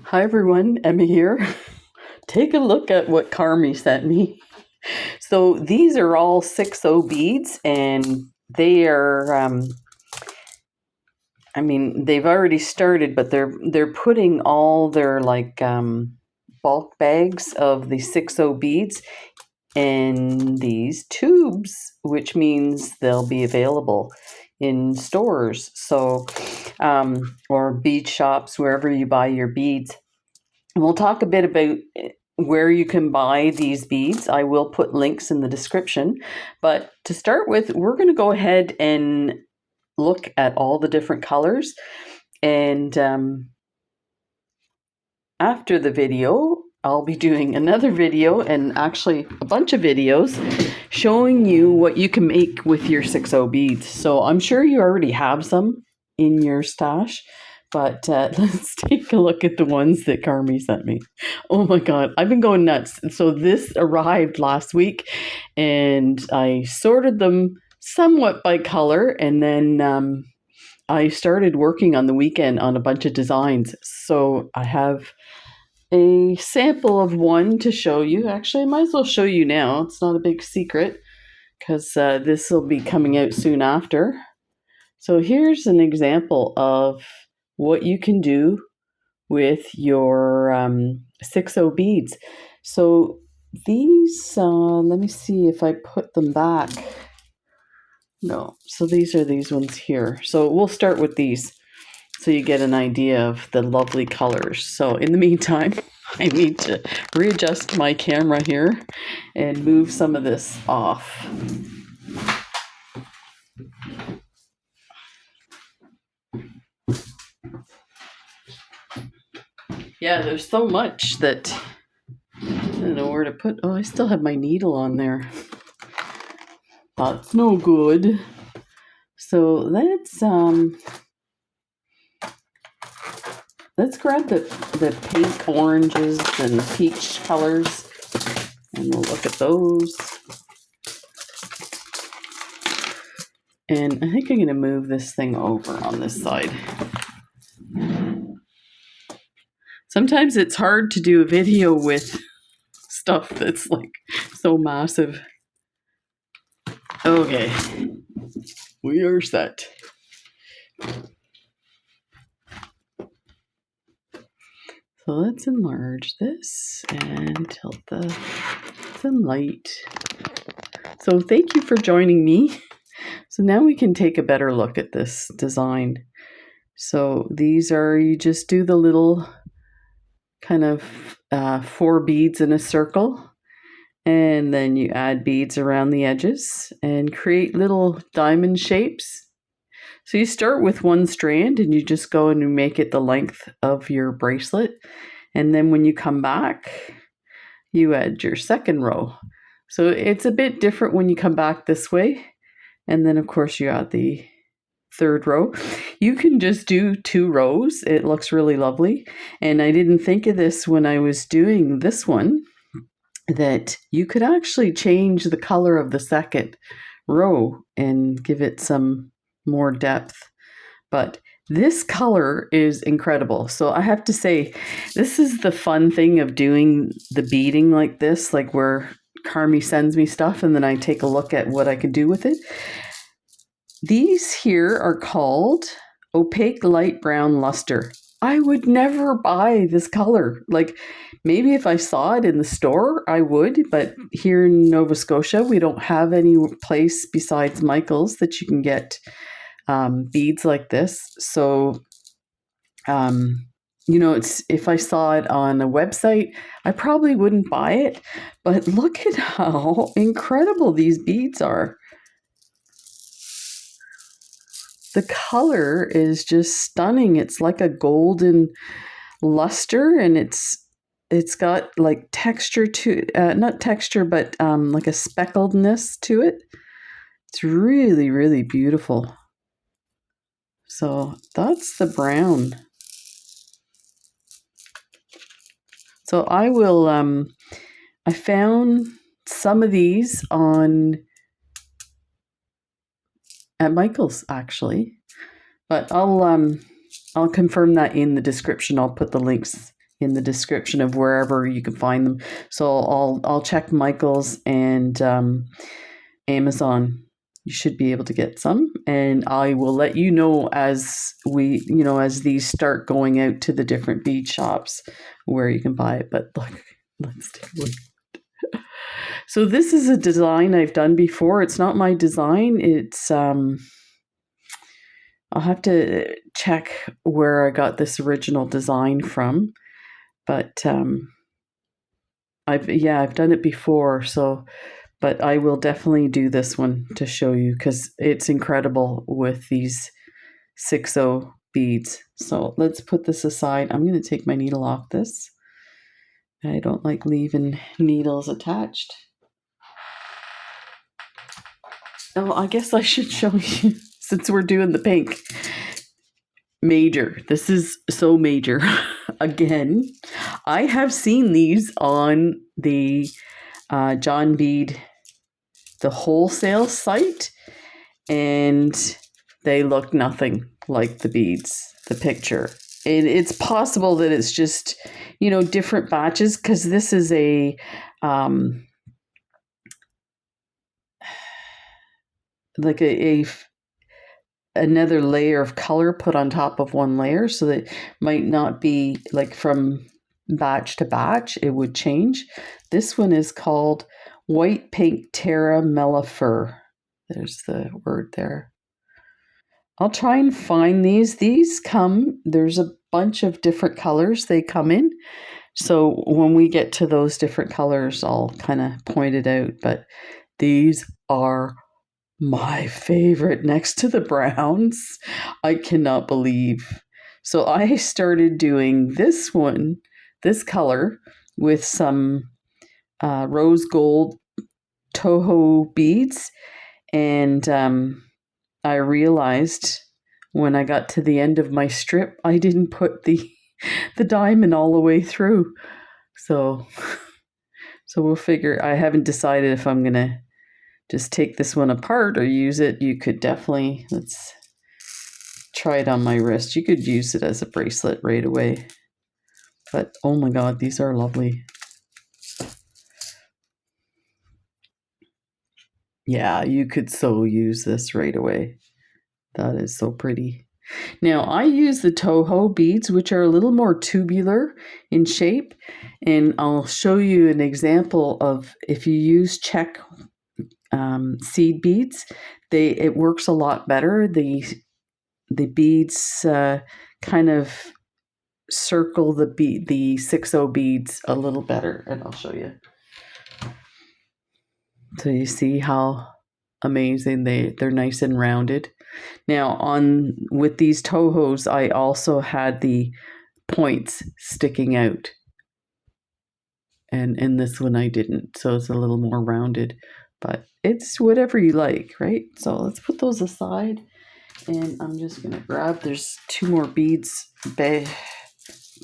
Hi everyone, Emma here. Take a look at what Carmi sent me. So these are all 6/0 beads, and they are they've already started, but they're putting all their bulk bags of the 6/0 beads in these tubes, which means they'll be available in stores, or bead shops, wherever you buy your beads. We'll talk a bit about where you can buy these beads. I will put links in the description. But to start with, we're going to go ahead and look at all the different colors. And after the video, I'll be doing another video, and actually a bunch of videos, showing you what you can make with your 6/0 beads. So I'm sure you already have some in your stash. But let's take a look at the ones that Carmi sent me. Oh my God, I've been going nuts. So this arrived last week, and I sorted them somewhat by color, and then I started working on the weekend on a bunch of designs. So I have a sample of one to show you. Actually, I might as well show you now. It's not a big secret, because this will be coming out soon after. So here's an example of what you can do with your 6/0 beads. So these, let me see if I put them back. No, so these are these ones here. So we'll start with these, so you get an idea of the lovely colors. So in the meantime, I need to readjust my camera here and move some of this off. Yeah, there's so much that I don't know where to put. Oh, I still have my needle on there. That's no good. So let's grab the pink, oranges, and peach colors, and we'll look at those. And I think I'm going to move this thing over on this side. Sometimes it's hard to do a video with stuff that's like so massive. Okay, we are set. So let's enlarge this and tilt some light. So thank you for joining me. So now we can take a better look at this design. So these are, you just do the little kind of 4 beads in a circle, and then you add beads around the edges and create little diamond shapes. So you start with one strand and you just go and you make it the length of your bracelet, and then when you come back, you add your second row. So it's a bit different when you come back this way, and then of course you add the third row. You can just do 2 rows. It looks really lovely. And I didn't think of this when I was doing this one, that you could actually change the color of the second row and give it some more depth. But this color is incredible. So I have to say, this is the fun thing of doing the beading like this, like where Carmi sends me stuff and then I take a look at what I can do with it. These here are called opaque light brown luster. I would never buy this color. Like, maybe if I saw it in the store, I would, but here in Nova Scotia, we don't have any place besides Michael's that you can get beads like this. So, it's, if I saw it on a website, I probably wouldn't buy it, but look at how incredible these beads are. The color is just stunning. It's like a golden luster, and it's got like texture to not texture, but like a speckledness to it. It's really, really beautiful. So that's the brown. So I will I found some of these at Michael's, actually, but I'll confirm that in the description. I'll put the links in the description of wherever you can find them. So I'll check Michael's and Amazon. You should be able to get some, and I will let you know as as these start going out to the different bead shops where you can buy it. But look, let's take a look. So this is a design I've done before. It's not my design. It's I'll have to check where I got this original design from, but I've done it before. So, but I will definitely do this one to show you because it's incredible with these 6/0 beads. So let's put this aside. I'm going to take my needle off this. I don't like leaving needles attached. Oh, I guess I should show you since we're doing the pink. Major. This is so major. Again, I have seen these on the John Bead, the wholesale site, and they look nothing like the beads, the picture. And it's possible that it's just, different batches because this is a like another layer of color put on top of one layer, so that might not be like from batch to batch, it would change. This one is called White Pink Terra Mellifera. There's the word there. I'll try and find these. There's a bunch of different colors they come in. So when we get to those different colors, I'll kind of point it out. But these are my favorite next to the browns. I cannot believe. So I started doing this color with some rose gold Toho beads. And I realized when I got to the end of my strip, I didn't put the diamond all the way through. So we'll figure. I haven't decided if I'm going to just take this one apart or use it. You could definitely, let's try it on my wrist. You could use it as a bracelet right away. But oh my God, these are lovely. Yeah, you could so use this right away. That is so pretty. Now, I use the Toho beads, which are a little more tubular in shape. And I'll show you an example of if you use check seed beads, it works a lot better. The beads kind of circle the 6/0 beads a little better, and I'll show you. So you see how amazing they're nice and rounded. Now with these Tohos, I also had the points sticking out, and in this one I didn't, so it's a little more rounded. But it's whatever you like, right? So let's put those aside. And I'm just going to grab, there's 2 more beads,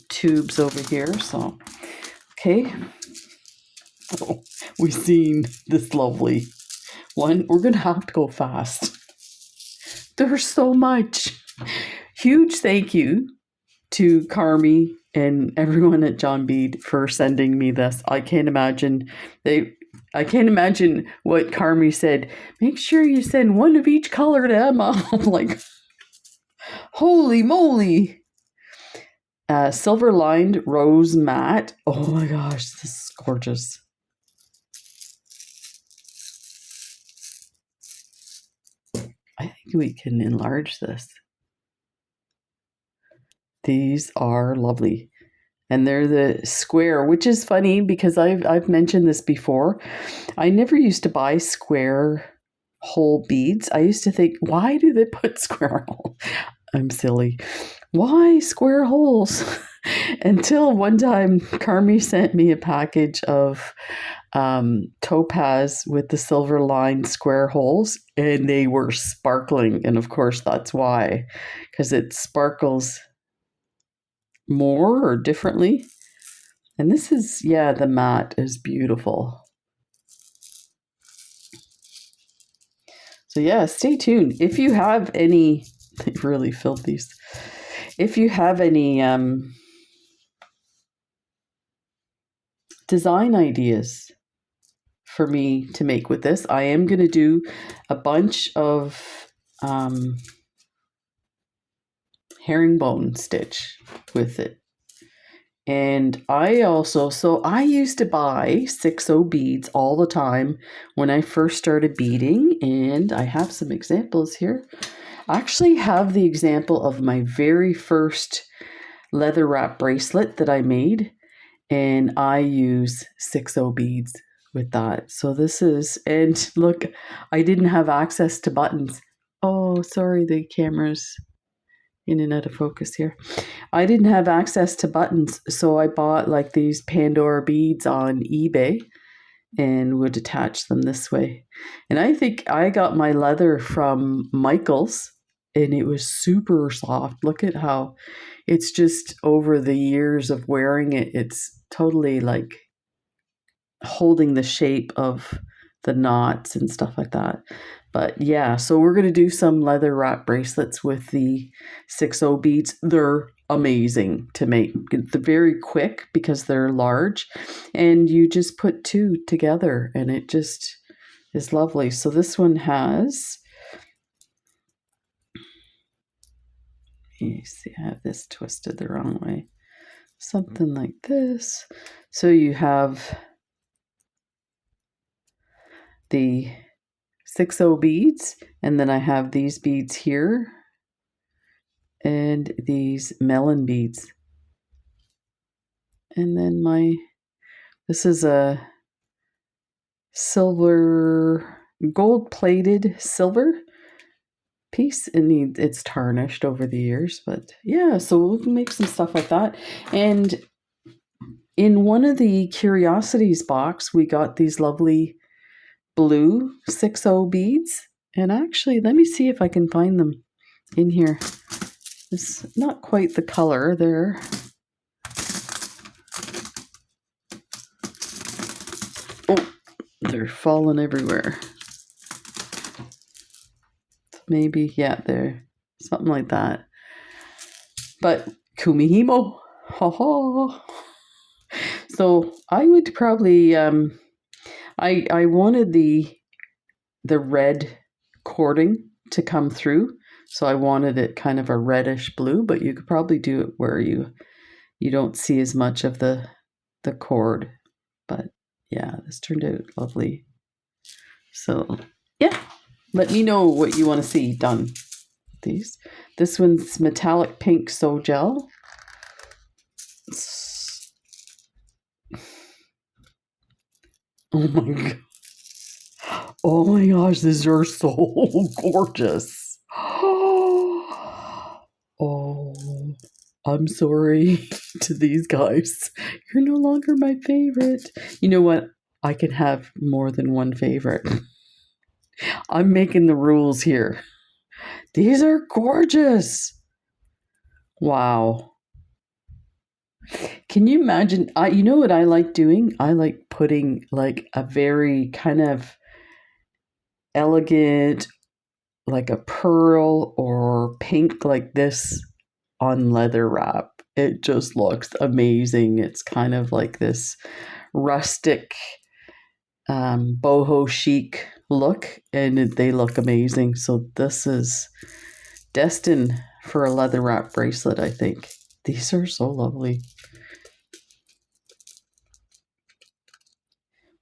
tubes over here. So, okay. Oh, we've seen this lovely one. We're going to have to go fast. There's so much. Huge thank you to Carmi and everyone at John Bead for sending me this. I can't imagine what Carmi said. Make sure you send one of each color to Emma. I'm like, holy moly. Silver lined rose matte. Oh my gosh, this is gorgeous. I think we can enlarge this. These are lovely. And they're the square, which is funny because I've mentioned this before. I never used to buy square hole beads. I used to think, why do they put square hole? I'm silly. Why square holes? Until one time, Carmi sent me a package of topaz with the silver lined square holes, and they were sparkling. And of course, that's why, because it sparkles more or differently. And this is, the matte is beautiful. So stay tuned. If you have any, they really filled these. If you have any design ideas for me to make with this. I am going to do a bunch of herringbone stitch with it. And I used to buy 6/0 beads all the time when I first started beading, and I have some examples here. I actually have the example of my very first leather wrap bracelet that I made, and I use 6/0 beads with that. So this is, and look, I didn't have access to buttons. Oh, sorry, the camera's in and out of focus here. I didn't have access to buttons, so I bought like these Pandora beads on eBay and would attach them this way. And I think I got my leather from Michael's, and it was super soft. Look at how it's just over the years of wearing it, it's totally like holding the shape of the knots and stuff like that. But yeah, so we're going to do some leather wrap bracelets with the 6/0 beads. They're amazing to make. They're very quick because they're large, and you just put two together and it just is lovely. So this one has, you see, I have this twisted the wrong way. Something like this. So you have the 6/0 beads, and then I have these beads here and these melon beads. And then this is a silver, gold-plated silver piece, and it's tarnished over the years, but yeah, so we'll make some stuff like that. And in one of the curiosities box, we got these lovely blue 6/0 beads, and actually, let me see if I can find them in here. It's not quite the color there. Oh, they're falling everywhere. Maybe, yeah, they're something like that. But kumihimo, ha ha. So I would probably I wanted the red cording to come through, so I wanted it kind of a reddish blue, but you could probably do it where you don't see as much of the cord. But yeah, this turned out lovely. So yeah, let me know what you want to see done with these. This one's metallic pink sew gel. Oh my god. Oh my gosh, these are so gorgeous. Oh, I'm sorry to these guys. You're no longer my favorite. You know what? I can have more than one favorite. I'm making the rules here. These are gorgeous. Wow. Can you imagine? You know what I like doing? I like putting like a very kind of elegant, like a pearl or pink like this on leather wrap. It just looks amazing. It's kind of like this rustic, boho chic look, and they look amazing. So this is destined for a leather wrap bracelet, I think. These are so lovely.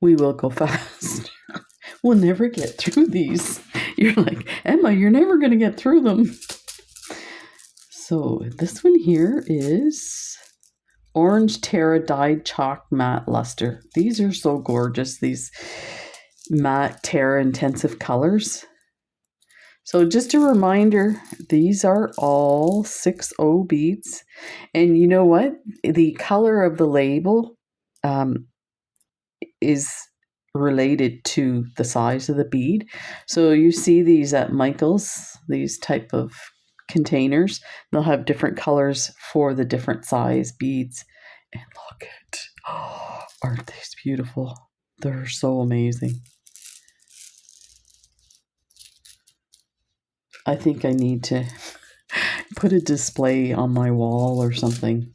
We will go fast. We'll never get through these. You're like, Emma, you're never going to get through them. So this one here is Orange Terra Dyed Chalk Matte Luster. These are so gorgeous, these matte Terra intensive colors. So just a reminder, these are all 6/0 beads. And you know what? The color of the label is related to the size of the bead. So you see these at Michael's, these type of containers, they'll have different colors for the different size beads. And look at, oh, aren't these beautiful? They're so amazing. I think I need to put a display on my wall or something.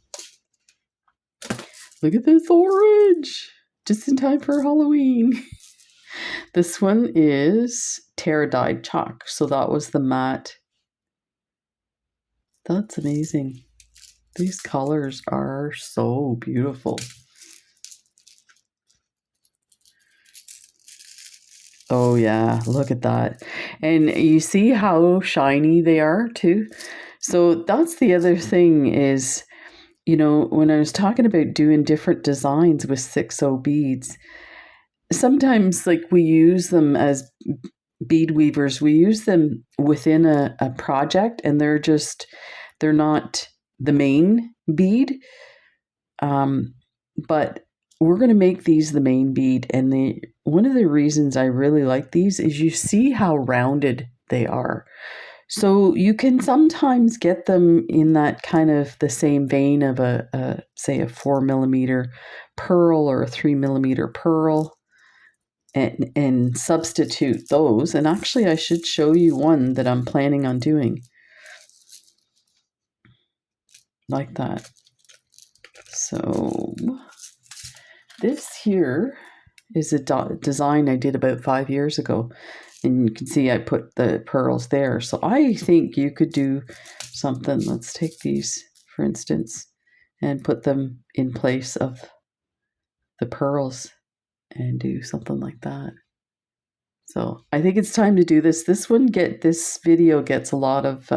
Look at this orange. just in time for Halloween. This one is Terra dyed chalk. So that was the matte. That's amazing. These colors are so beautiful. Oh yeah, look at that. And you see how shiny they are too? So that's the other thing is, you know, when I was talking about doing different designs with 6O beads, sometimes like we use them as bead weavers, we use them within a project and they're not the main bead. But we're going to make these the main bead. And one of the reasons I really like these is you see how rounded they are. So you can sometimes get them in that kind of the same vein of say a 4mm pearl or a 3mm pearl, and substitute those. And actually I should show you one that I'm planning on doing like that. So this here is a design I did about 5 years ago. And you can see I put the pearls there. So I think you could do something. Let's take these, for instance, and put them in place of the pearls and do something like that. So I think it's time to do this. This video gets a lot of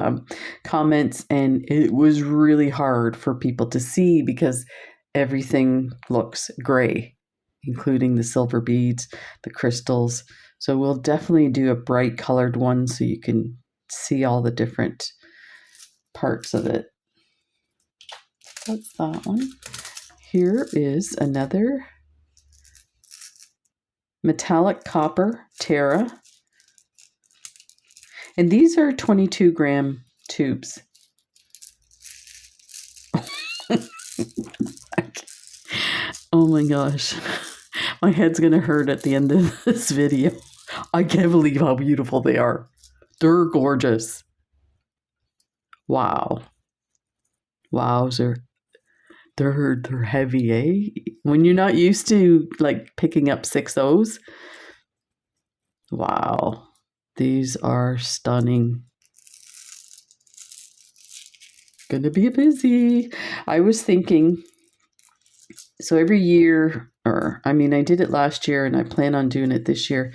comments, and it was really hard for people to see because everything looks gray, including the silver beads, the crystals. So we'll definitely do a bright colored one so you can see all the different parts of it. That's that one. Here is another metallic copper Terra. And these are 22-gram tubes. Oh my gosh. My head's going to hurt at the end of this video. I can't believe how beautiful they are. They're gorgeous. Wow. Wowzer. They're heavy, eh? When you're not used to like picking up 6Os. Wow. These are stunning. Gonna be busy. I was thinking, so every year, I did it last year and I plan on doing it this year,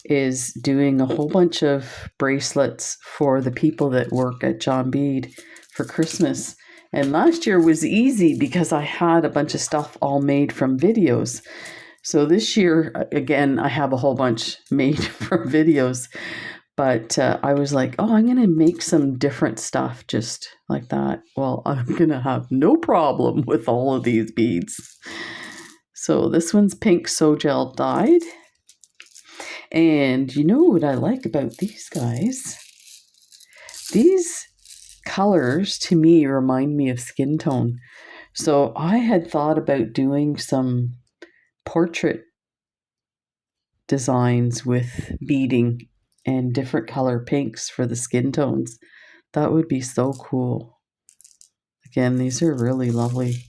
is doing a whole bunch of bracelets for the people that work at John Bead for Christmas. And last year was easy because I had a bunch of stuff all made from videos. So this year, again, I have a whole bunch made from videos. But I was like, oh, I'm going to make some different stuff just like that. Well, I'm going to have no problem with all of these beads. So this one's pink So-Gel dyed. And you know what I like about these guys? These colors to me remind me of skin tone. So I had thought about doing some portrait designs with beading and different color pinks for the skin tones. That would be so cool. Again, these are really lovely.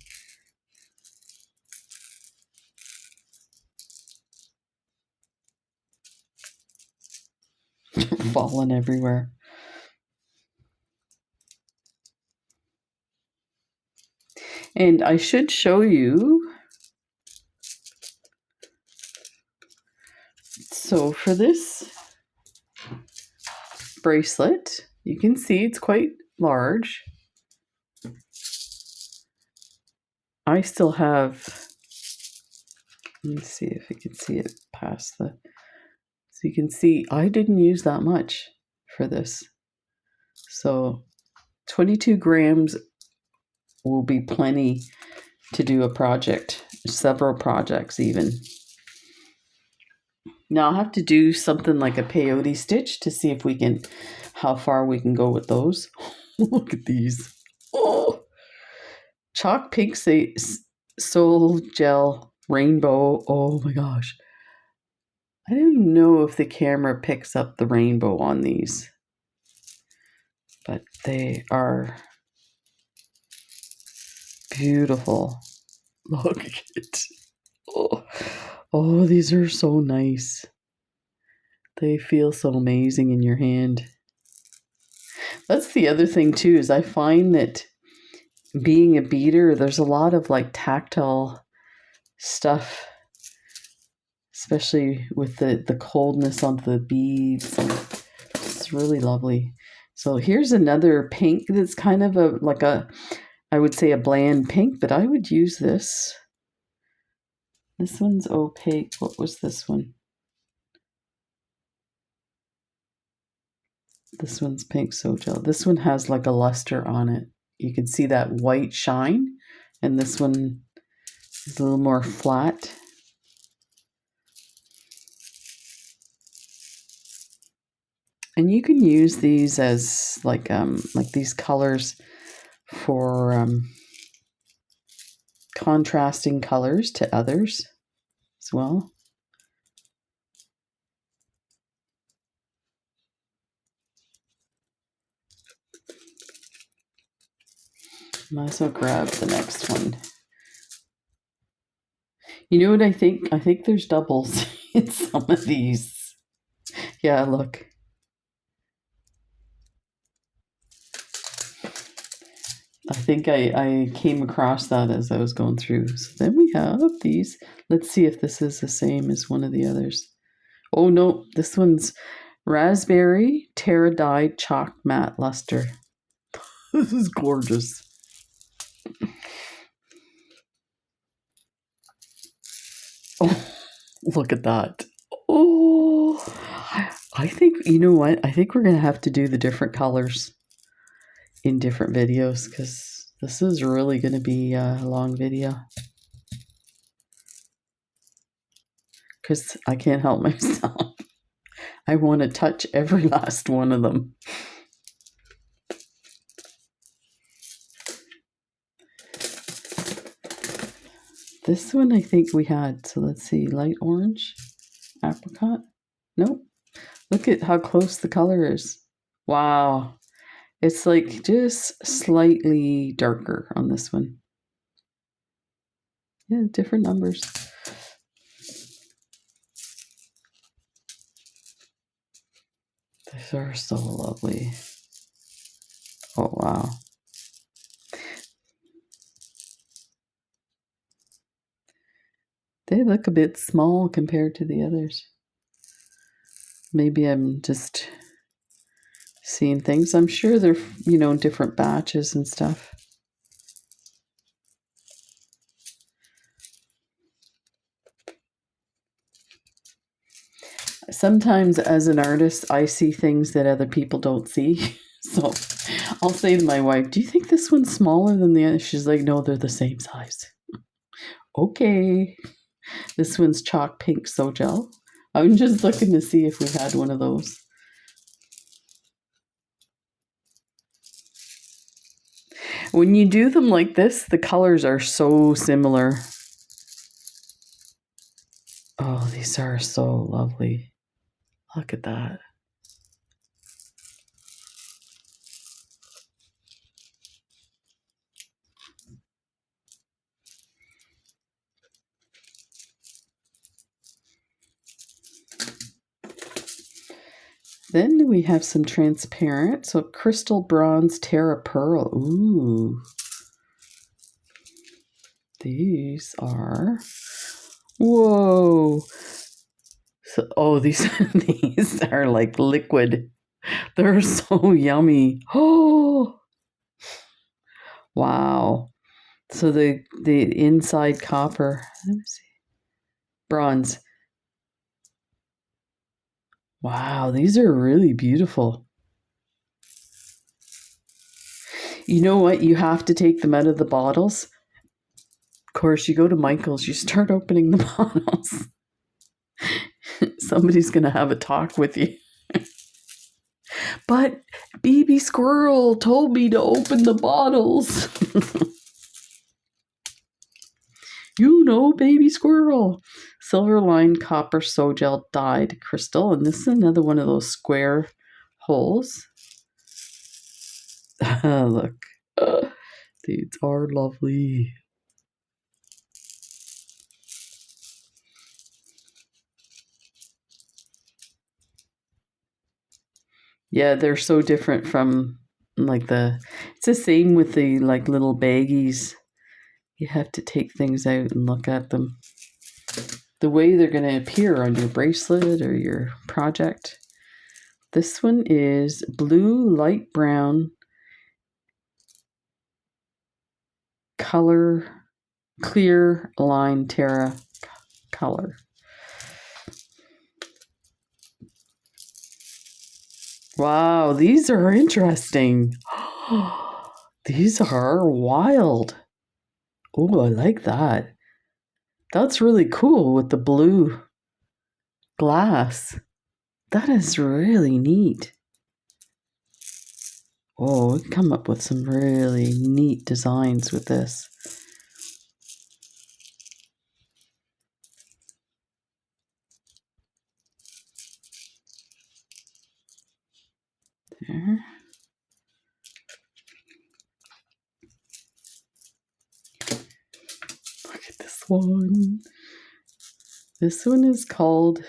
Falling everywhere. And I should show you. So for this bracelet, you can see it's quite large. I still have, let me see if you can see it past so you can see I didn't use that much for this. So 22 grams will be plenty to do a project, several projects even. Now I'll have to do something like a peyote stitch to see if we can, how far we can go with those. Look at these. Oh, chalk pink So-Gel rainbow. Oh my gosh. I don't know if the camera picks up the rainbow on these, but they are beautiful. Look at it. Oh, oh, these are so nice. They feel so amazing in your hand. That's the other thing too, is I find that being a beader, there's a lot of like tactile stuff, especially with the coldness on the beads. It's really lovely. So here's another pink that's kind of I would say a bland pink, but I would use this. This one's opaque. What was this one? This one's pink Sojel. This one has like a luster on it. You can see that white shine, and this one is a little more flat. And you can use these as like these colors for contrasting colors to others as well. Might as well grab the next one. You know what I think? I think there's doubles in some of these. Yeah, look. I think I came across that as I was going through. So then we have these. Let's see if this is the same as one of the others. Oh no, this one's Raspberry Terra Dyed Chalk Matte Luster. This is gorgeous. Oh, look at that. Oh, I think, you know what? I think we're going to have to do the different colors in different videos, because this is really going to be a long video. Because I can't help myself. I want to touch every last one of them. This one I think we had. So let's see. Light orange. Apricot. Nope. Look at how close the color is. Wow. It's like just slightly darker on this one. Yeah, different numbers. These are so lovely. Oh, wow. They look a bit small compared to the others. Maybe I'm just seeing things. I'm sure they're, different batches and stuff. Sometimes as an artist, I see things that other people don't see. So I'll say to my wife, do you think this one's smaller than the other? She's like, no, they're the same size. Okay. This one's chalk pink Sojel. I'm just looking to see if we had one of those. When you do them like this, the colors are so similar. Oh, these are so lovely. Look at that. Then we have some transparent. So crystal bronze Terra Pearl. Ooh. These are, whoa. So, oh, these are like liquid. They're so yummy. Oh, wow. So the inside copper. Let me see. Bronze. Wow, these are really beautiful. You know what? You have to take them out of the bottles. Of course, you go to Michael's, you start opening the bottles. Somebody's going to have a talk with you. But Baby Squirrel told me to open the bottles. Baby Squirrel. Silver lined copper Sojel dyed crystal. And this is another one of those square holes. Look. These are lovely. Yeah, they're so different from like it's the same with the like little baggies. You have to take things out and look at them. The way they're going to appear on your bracelet or your project. This one is blue, light brown, color, clear line Terra color. Wow, these are interesting. These are wild. Oh, I like that. That's really cool with the blue glass. That is really neat. Oh, we can come up with some really neat designs with this. There. Look at this one. This one is called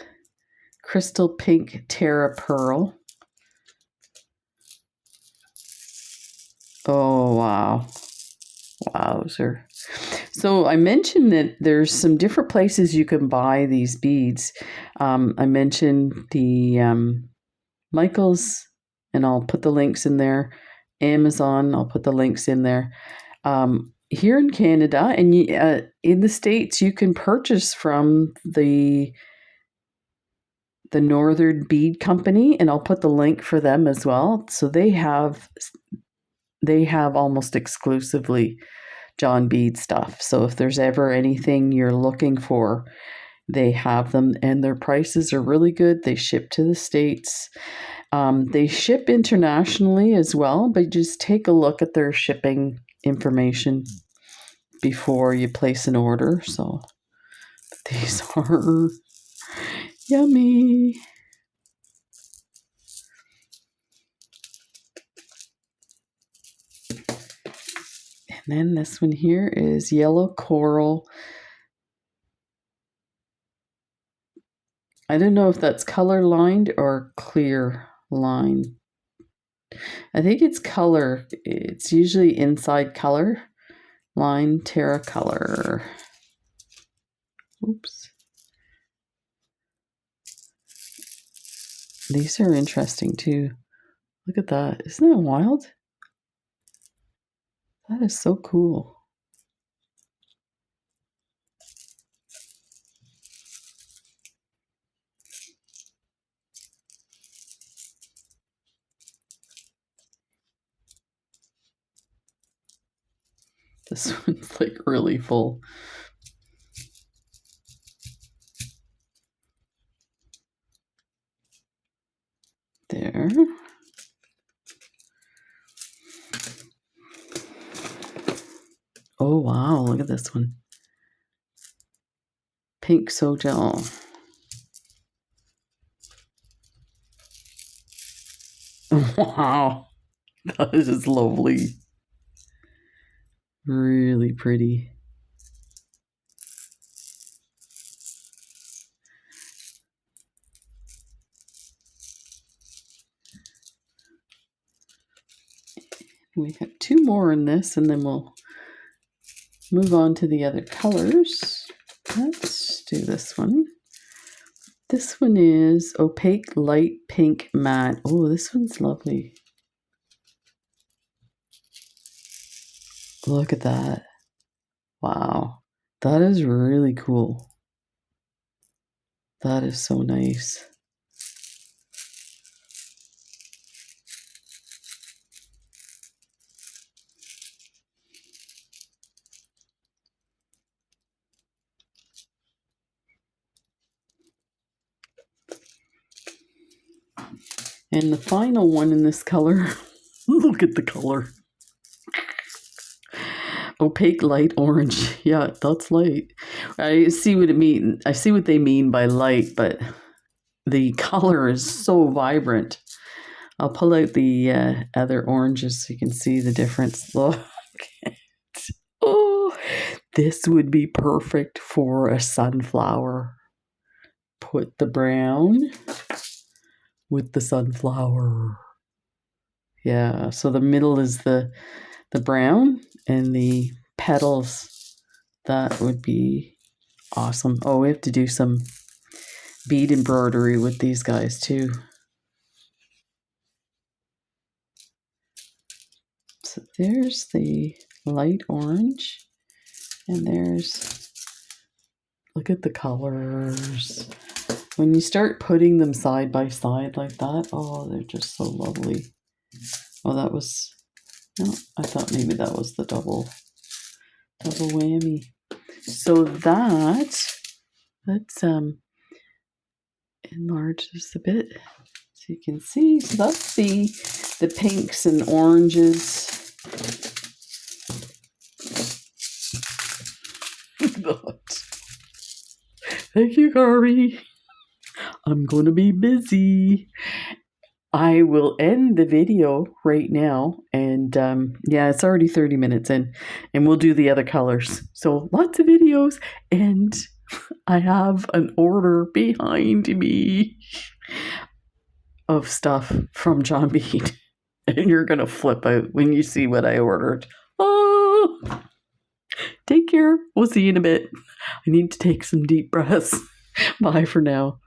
Crystal Pink Terra Pearl. Oh, wow. Wowzer. So I mentioned that there's some different places you can buy these beads. I mentioned the Michaels, and I'll put the links in there. Amazon, I'll put the links in there. Here in Canada and in the States, you can purchase from the Northern Bead Company, and I'll put the link for them as well. So they have almost exclusively John Bead stuff. So if there's ever anything you're looking for, they have them, and their prices are really good. They ship to the States. They ship internationally as well, but just take a look at their shipping information before you place an order. So these are yummy. And then this one here is yellow coral. I don't know if that's color lined or clear line. I think it's color. It's usually inside color line Terra color. Oops. These are interesting too. Look at that. Isn't that wild? That is so cool. This one's like really full. There. Oh, wow. Look at this one. Pink Sojal. Wow. That is lovely. Really pretty. We have two more in this, and then we'll move on to the other colors. Let's do this one. This one is opaque light pink matte. Oh, this one's lovely. Look at that. Wow. That is really cool. That is so nice. And the final one in this color, look at the color. Opaque light orange. Yeah, that's light. I see what it mean. I see what they mean by light, but the color is so vibrant. I'll pull out the other oranges so you can see the difference. Look. Oh, this would be perfect for a sunflower. Put the brown with the sunflower. Yeah, so the middle is the brown, and the petals, that would be awesome. Oh, we have to do some bead embroidery with these guys too. So there's the light orange, and there's, look at the colors. When you start putting them side by side like that, oh, they're just so lovely. Oh, that was, no, I thought maybe that was the double whammy. So let's enlarge this a bit so you can see. So that's the pinks and oranges. Thank you, Garby. I'm going to be busy. I will end the video right now, and yeah, it's already 30 minutes in, and we'll do the other colors. So lots of videos, and I have an order behind me of stuff from John Bead, and you're going to flip out when you see what I ordered. Oh, take care. We'll see you in a bit. I need to take some deep breaths. Bye for now.